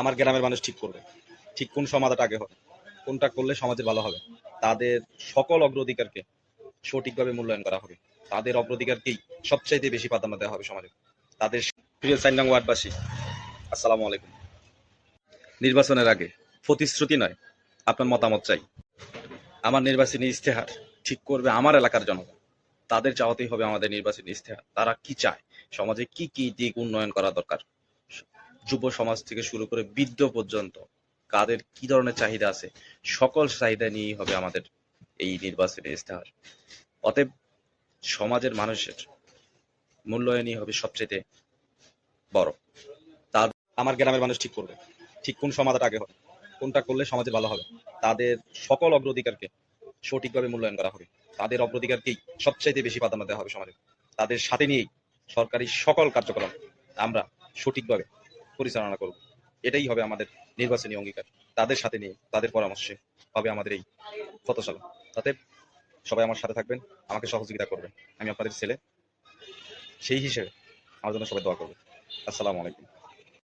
আমার গ্রামের মানুষ ঠিক করবে। ঠিক কোন সমাধানটা আগে হবে, কোনটা করলে সমাজে ভালো হবে, তাদের সকল অগ্রাধিকারকে সঠিকভাবে মূল্যায়ন করা হবে। তাদের অগ্রাধিকারকেই সবচাইতে বেশি প্রাধান্য দেওয়া হবে সমাজে। তাদের প্রিয় ৪ নং ওয়ার্ডবাসী, আসসালামু আলাইকুম। নির্বাচনের আগে প্রতিশ্রুতি নয়, আপনার মতামত চাই। আমার নির্বাচনী ইস্তেহার ঠিক করবে আমার এলাকার জনগণ। তাদের চাওয়াতেই হবে আমাদের নির্বাচনী ইস্তেহার। তারা কি চায়, সমাজে কি কি দিক উন্নয়ন করা দরকার, যুব সমাজ থেকে শুরু করে বৃদ্ধ পর্যন্ত কাদের কি ধরনের চাহিদা আছে, সকল চাহিদা নিয়েই হবে আমাদের এই নির্বাচনী ইস্তেহার। অতএব সমাজের মানুষের মূল্যায়নই হবে সবচেয়ে বড়। তার আমার গ্রামের মানুষ ঠিক করবে। ঠিক কোন সমাধানটা আগে হবে, কোনটা করলে সমাজে ভালো হবে, তাদের সকল অগ্রাধিকারকে সঠিকভাবে মূল্যায়ন করা হবে। তাদের অগ্রাধিকারকেই সবচাইতে বেশি প্রাধান্য দেওয়া হবে সমাজে। তাদের সাথে নিয়েই সরকারি সকল কার্যক্রম আমরা সঠিকভাবে পরিচালনা করব। এটাই হবে আমাদের নির্বাচনী অঙ্গীকার। তাদের সাথে নিয়ে, তাদের পরামর্শে হবে আমাদের এই পথ চলা। তাতে সবাই আমার সাথে থাকবেন, আমাকে সহযোগিতা করবেন। আমি আপনাদের ছেলে, সেই হিসেবে আমার জন্য সবাই দোয়া করবেন। আসসালামু আলাইকুম।